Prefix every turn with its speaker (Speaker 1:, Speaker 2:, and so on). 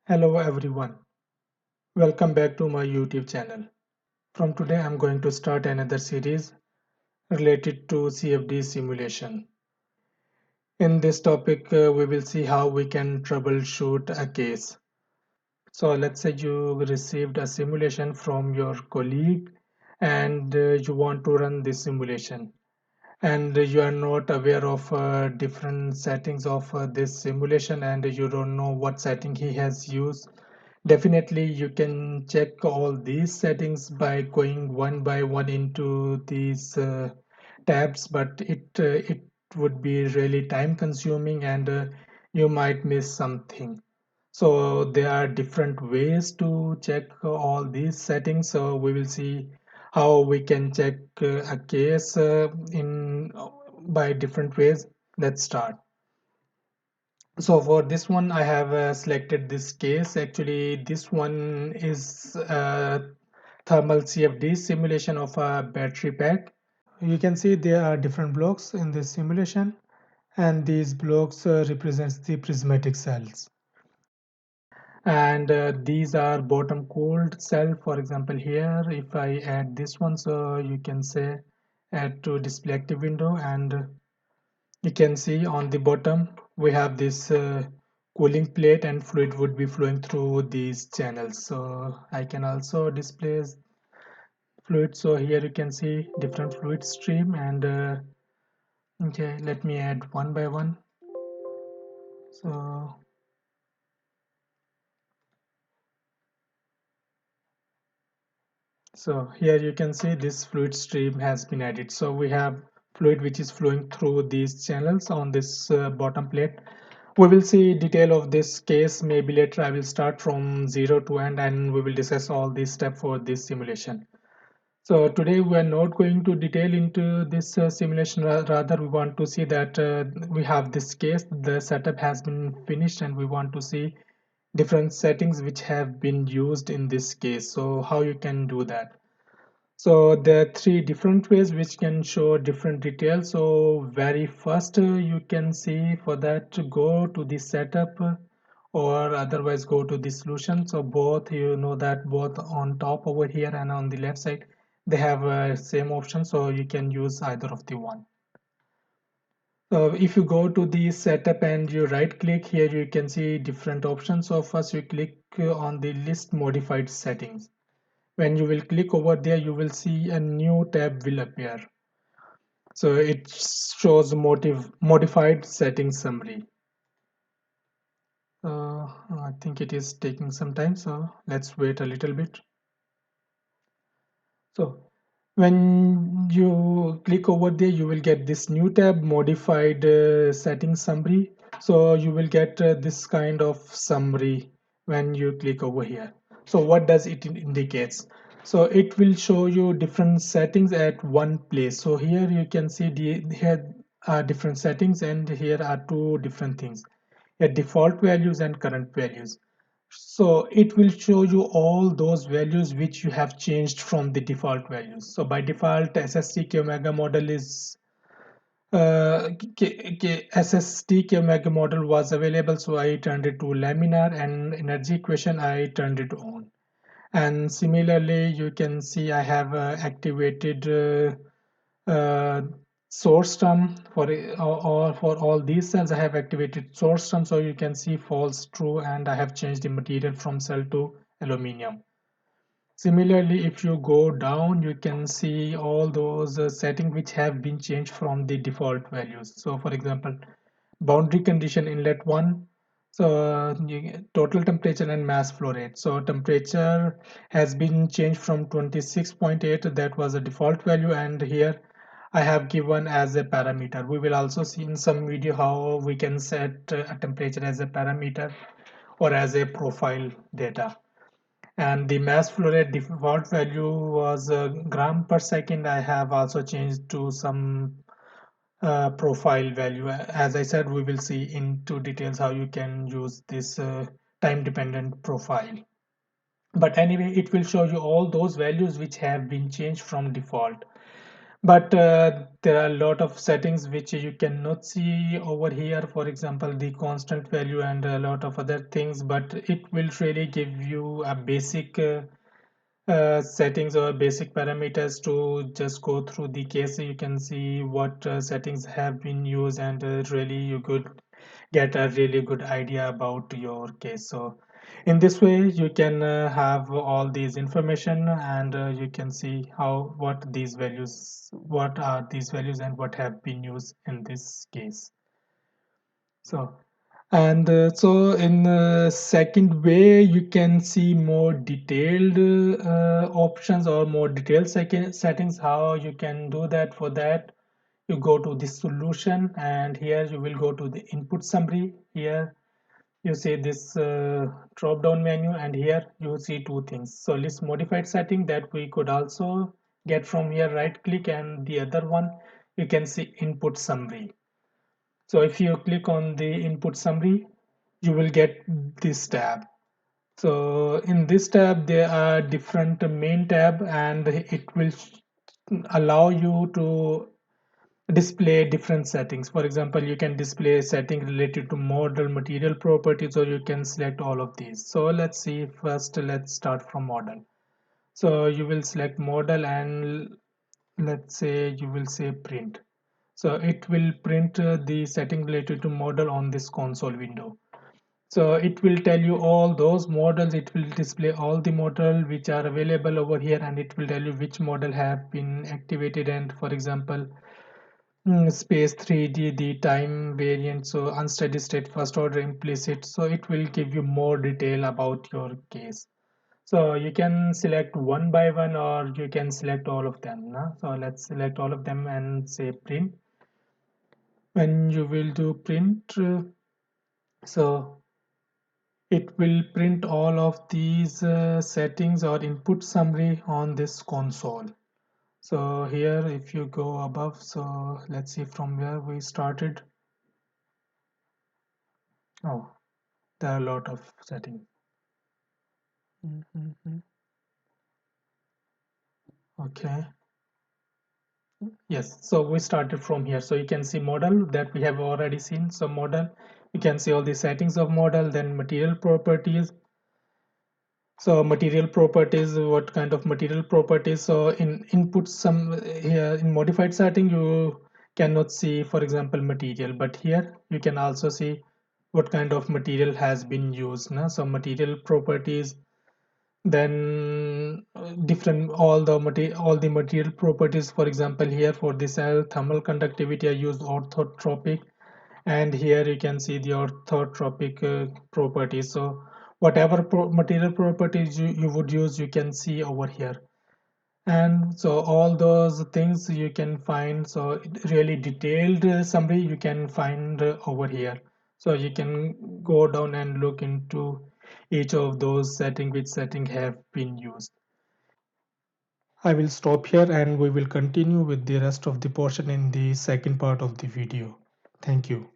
Speaker 1: Hello everyone, welcome back to my YouTube channel. From today I'm going to start another series related to CFD simulation. In this topic we will see how we can troubleshoot a case. So let's say you received a simulation from your colleague and you want to run this simulation and you are not aware of different settings of this simulation and you don't know what setting he has used. Definitely, you can check all these settings by going one by one into these tabs, but it would be really time consuming and you might miss something. So there are different ways to check all these settings. So we will see how we can check a case in by different ways. Let's start. So for this one, I have selected this case. Actually, this one is a thermal CFD simulation of a battery pack. You can see there are different blocks in this simulation, and these blocks represents the prismatic cells. And these are bottom cooled cell. For example, here, if I add this one, so you can say add to display active window and you can see on the bottom we have this cooling plate and fluid would be flowing through these channels. So I can also display fluid. So here you can see different fluid stream and okay, let me add one by one. So here you can see this fluid stream has been added. So we have fluid which is flowing through these channels on this bottom plate. We will see detail of this case maybe later. I will start from 0 to end and we will discuss all these steps for this simulation. So today we are not going to detail into this simulation. Rather, we want to see that we have this case, the setup has been finished and we want to see different settings which have been used in this case. So how you can do that. So there are three different ways which can show different details. So very first you can see for that to go to the setup or otherwise go to the solution. So both you know that both on top over here and on the left side they have same option, so you can use either of the one. If you go to the setup and you right click here, you can see different options. So first you click on the list modified settings. When you will click over there, you will see a new tab will appear. So it shows modified settings summary. I think it is taking some time, so let's wait a little bit. So when you click over there, you will get this new tab, modified settings summary. So you will get this kind of summary when you click over here. So what does it indicates? So it will show you different settings at one place. So here you can see here are different settings and here are two different things, a default values and current values. So it will show you all those values which you have changed from the default values. So by default, SSTK omega model is SSTK omega model was available, so I turned it to laminar, and energy equation I turned it on. And similarly, you can see I have activated uh, source term for or for all these cells. I have activated source term, so you can see false true, and I have changed the material from cell to aluminium. Similarly, if you go down, you can see all those settings which have been changed from the default values. So for example, boundary condition inlet 1, so total temperature and mass flow rate. So temperature has been changed from 26.8, that was a default value, and here I have given as a parameter. We will also see in some video how we can set a temperature as a parameter or as a profile data. And the mass flow rate default value was gram per second. I have also changed to some profile value. As I said, we will see into details how you can use this time dependent profile. But anyway, it will show you all those values which have been changed from default. But there are a lot of settings which you cannot see over here, for example the constant value and a lot of other things, but it will really give you a basic settings or basic parameters to just go through the case. You can see what settings have been used, and really you could get a really good idea about your case. So in this way you can have all these information, and you can see how what are these values and what have been used in this case. So and so in the second way you can see more detailed options or more detailed settings. How you can do that? For that you go to the solution, and here you will go to the input summary. Here you see this drop down menu, and here you see two things. So list modified setting that we could also get from here, right click, and the other one you can see input summary. So if you click on the input summary, you will get this tab. So in this tab there are different main tab, and it will allow you to display different settings. For example, you can display setting related to model, material properties, or you can select all of these. So let's see, first let's start from model. So you will select model, and let's say you will say print. So it will print the setting related to model on this console window. So it will tell you all those models. It will display all the model which are available over here, and it will tell you which model have been activated. And for example, space 3D, the time variant, so unsteady state, first order, implicit. So it will give you more detail about your case. So you can select one by one, or you can select all of them. No? So let's select all of them and say print. When you will do print, so it will print all of these settings or input summary on this console. So here if you go above, so let's see from where we started. Oh, there are a lot of settings. Mhm. Okay. Yes, so we started from here. So you can see model that we have already seen. So model, you can see all the settings of model, then material properties. So material properties, what kind of material properties? So in input some here in modified setting, you cannot see, for example, material, but here you can also see what kind of material has been used. Na? So material properties, then different all the material properties. For example, here for this thermal conductivity I use orthotropic, and here you can see the orthotropic properties. So whatever material properties you would use, you can see over here. And so all those things you can find, so really detailed summary you can find over here. So you can go down and look into each of those setting, which setting have been used. I will stop here, and we will continue with the rest of the portion in the second part of the video. Thank you.